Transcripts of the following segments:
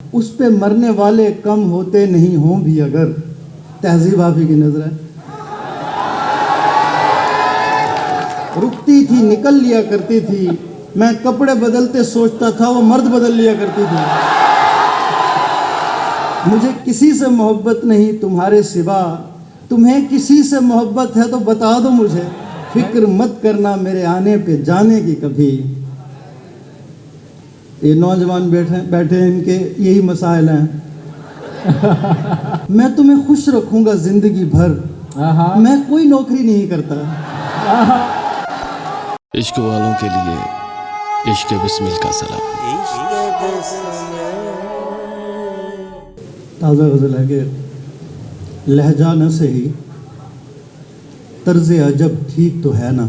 उस पे मरने वाले कम होते नहीं हों भी अगर। तहजीब आफी की नजर है। रुकती थी निकल लिया करती थी, मैं कपड़े बदलते सोचता था वो मर्द बदल लिया करती थी। मुझे किसी से मोहब्बत नहीं तुम्हारे सिवा, तुम्हें किसी से मोहब्बत है तो बता दो मुझे, फिक्र मत करना मेरे आने पे जाने की कभी। ये नौजवान बैठे इनके यही मसाइल हैं। मैं तुम्हें खुश रखूंगा जिंदगी भर, मैं कोई नौकरी नहीं करता। इश्क वालों के लिए इश्क बिस्मिल का सलाम। ताज़ा गज़ल है कि लहजा न सही तर्ज़े अजब ठीक तो है ना।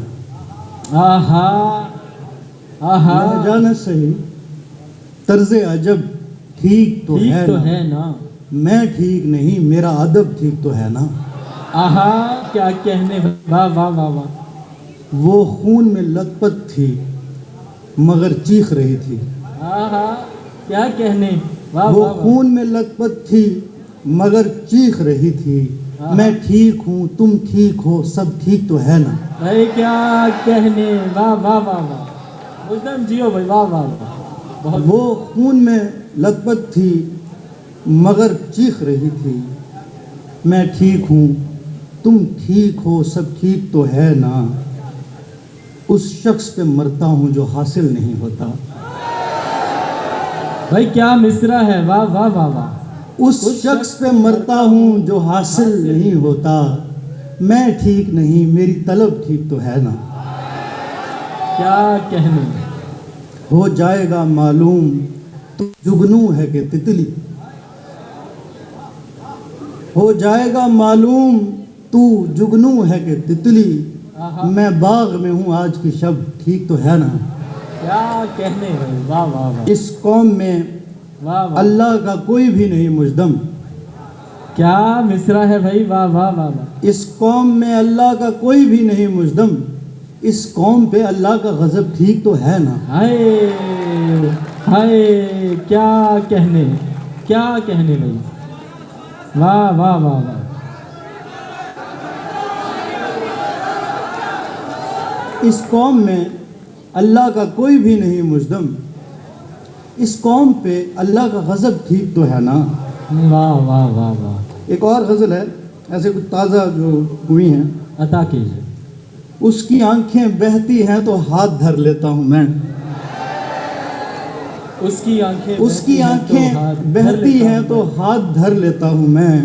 लहजा न सही तर्ज़े अजब ठीक तो है ना। मैं ठीक नहीं मेरा अदब ठीक तो है ना। क्या कहने, वाह वाह वाह वाह। वो खून में लथपथ थी मगर चीख रही थी। क्या कहने, वाह वो वाह वाह। खून में लथपथ थी मगर चीख रही थी। मैं ठीक हूँ तुम ठीक हो सब ठीक तो है ना। भाई क्या कहने, वाह वाह वाह वाह। मुझदम जियो भाई, वाह वाह वाह। बहुत वो खून में लथपथ थी मगर चीख रही थी। मैं ठीक हूँ तुम ठीक हो सब ठीक तो है ना। उस शख्स पे मरता हूँ जो हासिल नहीं होता। भाई क्या मिसरा है, वाह वाह वाह वाह। उस शख्स पे मरता हूँ जो हासिल नहीं होता। मैं ठीक नहीं मेरी तलब ठीक तो है ना। क्या कहने, हो जाएगा मालूम तो जुगनू है कि तितली। हो जाएगा मालूम तू जुगनू है कि तितली। मैं बाग में हूँ आज की शब ठीक तो है ना। क्या कहने भाई, वाह वाह वाह। इस कौम में वाह वाह। अल्लाह का कोई भी नहीं मुजदम। क्या मिसरा है भाई, वाह वाह वाह वाह। इस कौम में अल्लाह का कोई भी नहीं मुजदम। इस कौम पे अल्लाह का गजब ठीक तो है ना। हाय हाय, क्या कहने, क्या कहने भाई, वाह वाह वाह वाह। इस कौम में अल्लाह का कोई भी नहीं मुजदम। इस कौम पे अल्लाह का गजब ठीक तो है ना। वाह वाह वाह वाह। एक और गज़ल है ऐसे कुछ ताज़ा जो हुई हैं। अता कीजिए। उसकी आंखें बहती हैं तो हाथ धर लेता हूँ मैं। उसकी आंखें बहती हैं तो हाथ धर लेता हूँ मैं।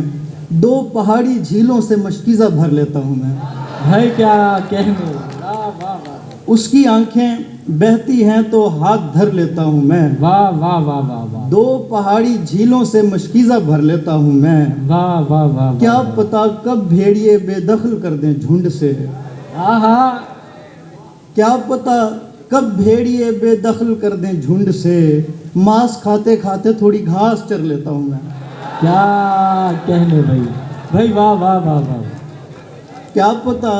दो पहाड़ी झीलों से मशकीज़ा भर लेता हूँ मैं। भाई क्या कहने, वाह वाह वाह। उसकी आंखें बहती हैं तो हाथ धर लेता हूँ मैं। वाह वाह वाह वाह वाह। दो पहाड़ी झीलों से मशकीज़ा भर लेता हूँ मैं। वाह वाह वाह। क्या पता कब भेड़िए बेदखल कर दें झुंड से। क्या पता कब भेड़िए बेदखल कर दें झुंड से। मांस खाते खाते थोड़ी घास चर लेता हूँ मैं। क्या कहने भाई, भाई वाह वाह वाह वाह। क्या पता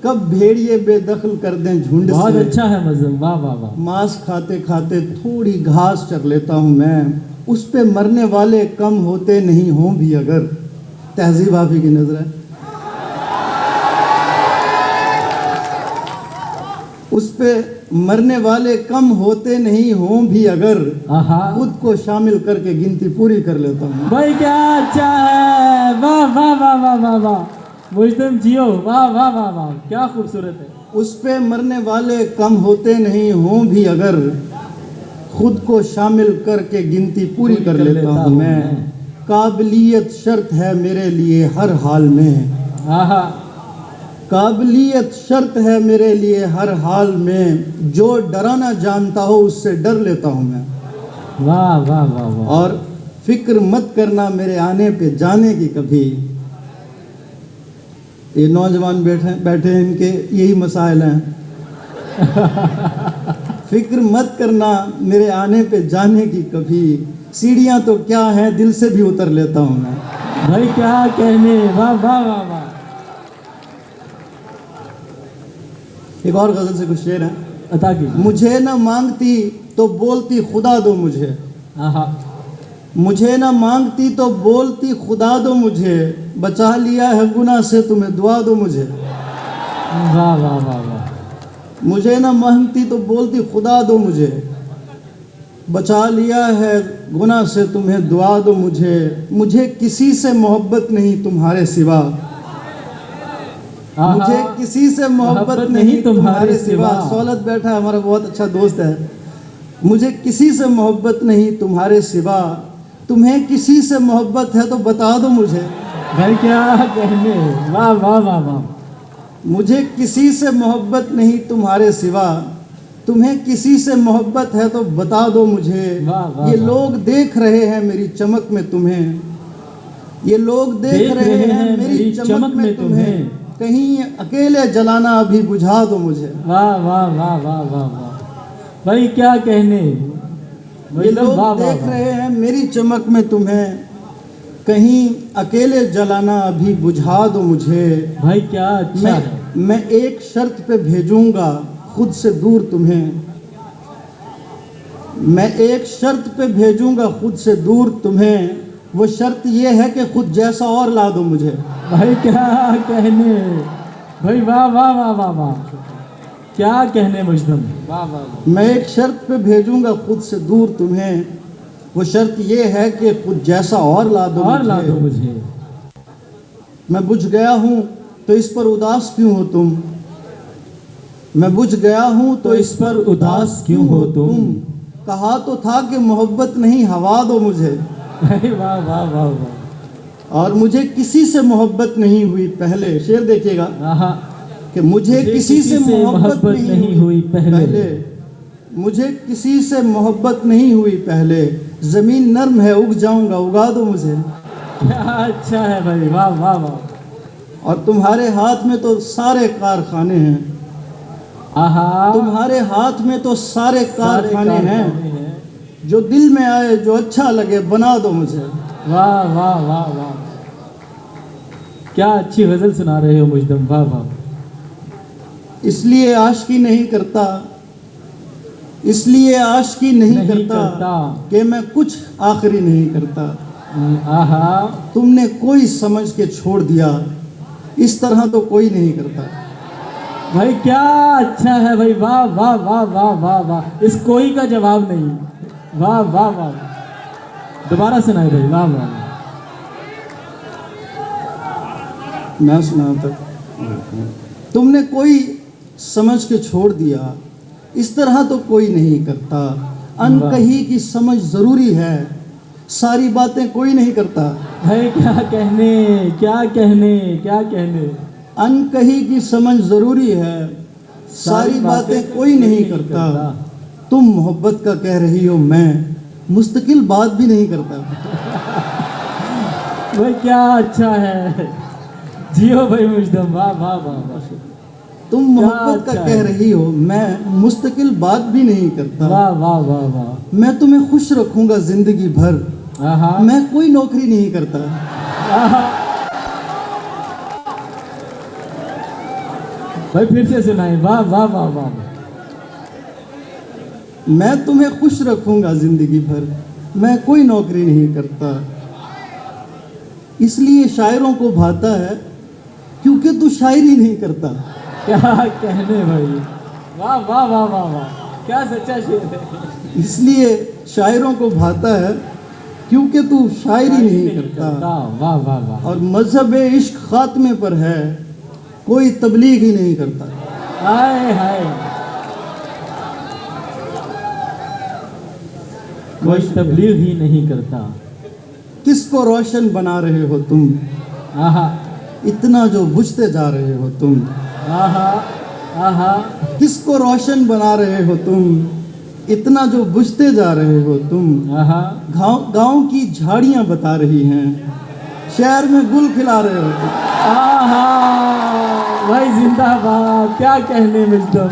कब भेड़िए बेदखल कर दें झुंड से। बहुत अच्छा है मज़म, वाह वाह वाह। मांस खाते खाते थोड़ी घास चर लेता हूँ मैं। उस पे मरने वाले कम होते नहीं हों भी अगर। तहजीब आफी की नजर है। उस पे मरने वाले कम होते नहीं हों भी अगर। खुद को शामिल करके गिनती पूरी कर लेता हूँ। भाई क्या अच्छा है, वाह वाह वाह वाह वाह वाह। मुझदम जियो, वाह वाह वाह वाह, क्या खूबसूरत है। उस पे मरने वाले कम होते नहीं हों भी अगर। खुद को शामिल करके गिनती पूरी कर लेता हूँ मैं। काबिलियत शर्त है मेरे लिए हर हाल में। काबिलियत शर्त है मेरे लिए हर हाल में। जो डराना जानता हो उससे डर लेता हूँ मैं। वाह वाह वाह वाह। और फिक्र मत करना मेरे आने पे जाने की कभी। ये नौजवान बैठे इनके यही मसाइल हैं। फिक्र मत करना मेरे आने पे जाने की कभी। सीढ़ियाँ तो क्या हैं दिल से भी उतर लेता हूँ मैं। भाई क्या कहने, वाह वाह वाह वाह। एक और गज़ल से कुछ शेर है। अता कीजिए। मुझे न मांगती तो बोलती खुदा दो मुझे। मुझे ना मांगती तो बोलती खुदा दो मुझे, बचा लिया है गुनाह से तुम्हें दुआ दो मुझे। वाह वाह वाह वाह। मुझे ना मांगती तो बोलती खुदा दो मुझे, बचा लिया है गुनाह से तुम्हें दुआ दो मुझे। मुझे किसी से मोहब्बत नहीं तुम्हारे सिवा, मुझे किसी से मोहब्बत नहीं तुम्हारे सिवा। सौलत बैठा है, हमारा बहुत अच्छा दोस्त है। मुझे किसी से मोहब्बत नहीं तुम्हारे सिवा, तुम्हें किसी से मोहब्बत है तो बता दो मुझे। भाई क्या कहने, वाह वाह वाह वाह। मुझे किसी से मोहब्बत नहीं तुम्हारे सिवा, तुम्हें किसी से मोहब्बत है तो बता दो मुझे। वाह, वाह, ये वाह। लोग देख रहे हैं मेरी चमक में तुम्हें, ये लोग देख रहे हैं मेरी चमक में तुम्हें, कहीं अकेले जलाना अभी बुझा दो मुझे। वाह वाह वाह वाह वाह वाह। भाई क्या कहने, ये लोग देख रहे हैं मेरी चमक में तुम्हें, कहीं अकेले जलाना अभी बुझा दो मुझे। भाई क्या अच्छा है। मैं एक शर्त पे भेजूंगा खुद से दूर तुम्हें, मैं एक शर्त पे भेजूंगा खुद से दूर तुम्हें, वो शर्त ये है कि खुद जैसा और ला दो मुझे। भाई क्या कहने, भाई वाह वाह वाह वाह वाह। क्या कहने मुजदम, वाह वाह वाह। मैं एक शर्त पे भेजूंगा खुद से दूर तुम्हें, वो शर्त ये है कि खुद जैसा और ला दो मुझे। मैं बुझ गया हूँ तो इस पर उदास क्यों हो तुम, मैं बुझ गया हूँ तो इस पर उदास क्यों हो तुम। कहा तो था कि मोहब्बत नहीं हवा दो मुझे। वाह वाह वाह वाह। और मुझे किसी से मोहब्बत नहीं हुई पहले, शेर देखिएगा कि मुझे किसी से मोहब्बत नहीं हुई पहले, मुझे किसी से मोहब्बत नहीं हुई पहले, जमीन नर्म है उग जाऊंगा उगा दो मुझे। क्या अच्छा है भाई, वाह वाह वाह। और तुम्हारे हाथ में तो सारे कारखाने हैं, तुम्हारे हाथ में तो सारे कारखाने हैं, जो दिल में आए जो अच्छा लगे बना दो मुझे। वाह वाह वाह वाह। क्या अच्छी गजल सुना रहे हो मुजदम, वाह वाह। इसलिए आशिकी नहीं करता, इसलिए आशिकी नहीं करता कि मैं कुछ आखिरी नहीं करता। तुमने कोई समझ के छोड़ दिया, इस तरह तो कोई नहीं करता। भाई क्या अच्छा है भाई, वाह वाह वाह वाह वाह वाह। इस कोई का जवाब नहीं, वाह वाह वाह। दोबारा सुनाए भाई, वाह वाह। मैं सुनाता, तुमने कोई समझ के छोड़ दिया, इस तरह तो कोई नहीं करता। अनकही की समझ जरूरी है, सारी बातें कोई नहीं करता। भाई क्या कहने, क्या कहने, क्या कहने। अनकही की समझ जरूरी है, सारी बातें कोई नहीं करता। तुम मोहब्बत का कह रही हो, मैं मुस्तकिल बात भी नहीं करता। भाई क्या अच्छा है, जियो भाई मुजदम, वाह वाह वाह। तुम मोहब्बत का कह रही हो, मैं मुस्तकिल बात भी नहीं करता। वाह वाह वाह वाह। मैं तुम्हें खुश रखूंगा जिंदगी भर, मैं कोई नौकरी नहीं करता। भाई फिर से सुनाए, वाह वाह वाह वाह। मैं तुम्हें खुश रखूंगा जिंदगी भर, मैं कोई नौकरी नहीं करता। इसलिए शायरों को भाता है क्योंकि तू शायरी नहीं करता। क्या कहने भाई, वाह वाह वाह वाह वाह। क्या सच्चा शेर है। इसलिए शायरों को भाता है क्योंकि तू शायरी नहीं करता। वाह वाह वाह। और मजहब इश्क खात्मे पर है, कोई तबलीग ही नहीं करता। हाय हाय, कोई तबलीग ही नहीं करता। किसको रोशन बना रहे हो तुम, इतना जो बुझते जा रहे हो तुम। किसको रोशन बना रहे हो तुम, इतना जो बुझते जा रहे हो तुम। गांव की झाड़ियां बता रही हैं, शहर में गुल खिला रहे हो तुम। भाई जिंदाबाद, क्या कहने मुजदम,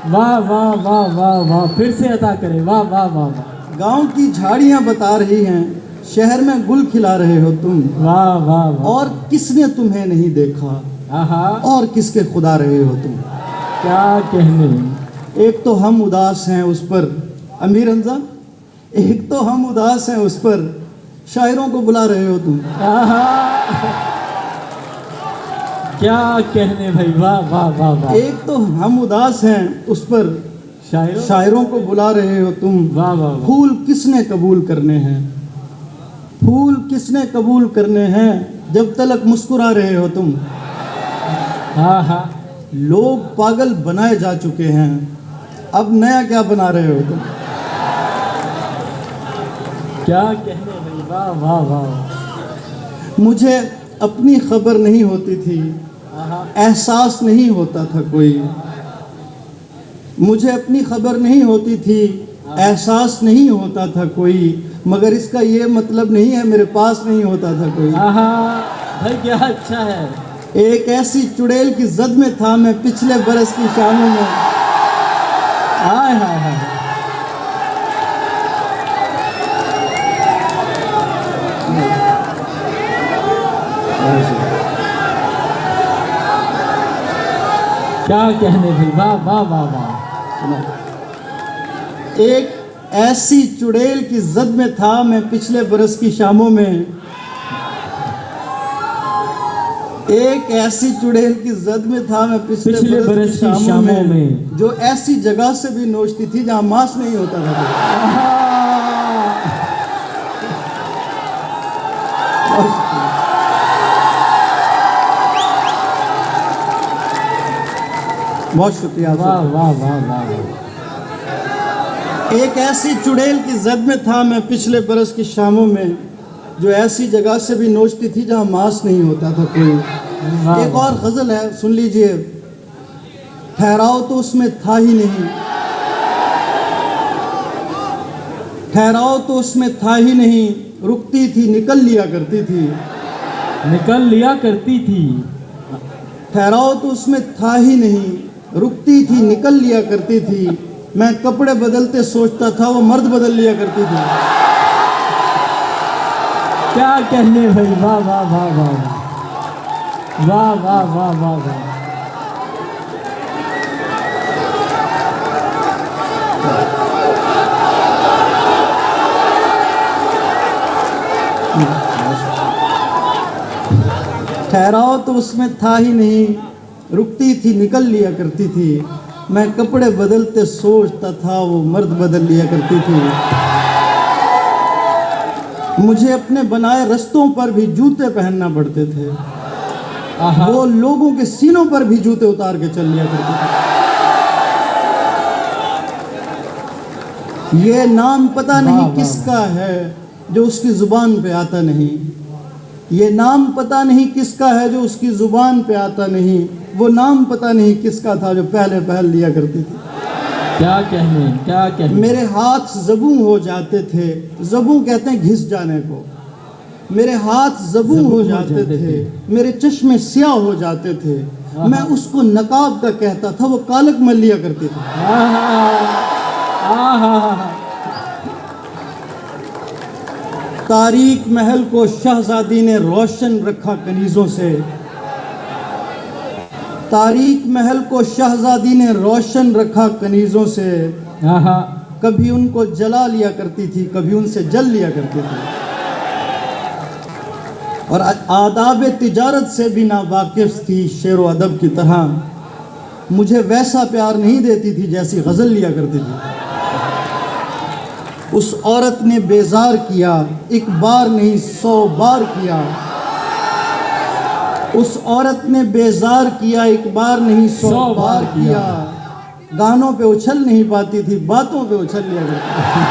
वाह वाह वाह वाह वाह। फिर से अता करे, वाह वाह वाह वाह। गांव की झाड़ियां बता रही हैं, शहर में गुल खिला रहे हो तुम। वाह वाह वाह। और किसने तुम्हें नहीं देखा, और किसके खुदा रहे हो तुम। क्या कहने। एक तो हम उदास हैं, उस पर अमीर हमजा एक तो हम उदास हैं उस पर शायरों को बुला रहे हो तुम। आहा, क्या कहने भाई, वाह वाह वाह वाह। एक तो हम उदास हैं उस पर शायरों, शायरों को बुला रहे हो तुम। वाह वाह वाह। फूल किसने कबूल करने हैं, फूल किसने कबूल करने हैं, जब तलक मुस्कुरा रहे हो तुम। हाँ हाँ, लोग पागल बनाए जा चुके हैं, अब नया क्या बना रहे हो तुम। क्या कहने भाई, वाह वाह वाह। मुझे अपनी खबर नहीं होती थी, आहा, एहसास नहीं होता था कोई। मुझे अपनी खबर नहीं होती थी, एहसास नहीं होता था कोई, मगर इसका ये मतलब नहीं है मेरे पास नहीं होता था कोई। आहा, भाई क्या अच्छा है। एक ऐसी चुड़ैल की जद में था मैं पिछले बरस की शामों में। हाय हाय हाय, क्या कहने भाई, वाह वाह वाह वाह। एक ऐसी चुड़ैल की जद में था मैं पिछले बरस की शामों में। एक ऐसी चुड़ैल की जद में था मैं पिछले बरस की शामों में, जो ऐसी जगह से भी नोचती थी जहां मांस नहीं होता था। बहुत शुक्रिया। वाह वाह वाह वाह। एक ऐसी चुड़ैल की जद में था मैं पिछले बरस की शामों में, जो ऐसी जगह से भी नोचती थी जहां मांस नहीं होता था कोई। वाह, एक और गजल है, सुन लीजिए। ठहराव तो उसमें था ही नहीं, ठहराव तो उसमें था ही नहीं, रुकती थी निकल लिया करती थी। निकल लिया करती थी। ठहराव तो उसमें था ही नहीं, रुकती थी निकल लिया करती थी। मैं कपड़े बदलते सोचता था, वो मर्द बदल लिया करती थी। क्या कहने भाई, वाह वाह वाह वाह वाह वाह वाह वाह वाह। ठहराव तो उसमें था ही नहीं, रुकती थी निकल लिया करती थी। मैं कपड़े बदलते सोचता था, वो मर्द बदल लिया करती थी। मुझे अपने बनाए रस्तों पर भी जूते पहनना पड़ते थे, आहा, वो लोगों के सीनों पर भी जूते उतार के चल लिया करती थी। ये नाम पता वाह, नहीं वाह, किसका है जो उसकी जुबान पे आता नहीं। ये नाम पता नहीं किसका है जो उसकी जुबान पे आता नहीं। वो नाम पता नहीं किसका था जो पहले पहल लिया करती थी। क्या कहने, क्या कहने। मेरे हाथ जबू हो जाते थे, जबू कहते हैं घिस जाने को। मेरे हाथ जबू हो जाते थे, मेरे चश्मे स्याह हो जाते थे। मैं उसको नकाब का कहता था, वो कालक मल लिया करती थी। तारीक महल को शहजादी ने रोशन रखा कनीजों से। तारीक महल को शहजादी ने रोशन रखा कनीजों से। आहा, कभी उनको जला लिया करती थी, कभी उनसे जल लिया करती थी। और आदाब तिजारत से भी ना वाकिफ थी शेर व अदब की तरह। मुझे वैसा प्यार नहीं देती थी जैसी गज़ल लिया करती थी। उस औरत ने बेजार किया, एक बार नहीं 100 बार किया। उस औरत ने बेजार किया, एक बार नहीं 100 बार किया। गानों पे उछल नहीं पाती थी, बातों पे उछल लिया करती थी।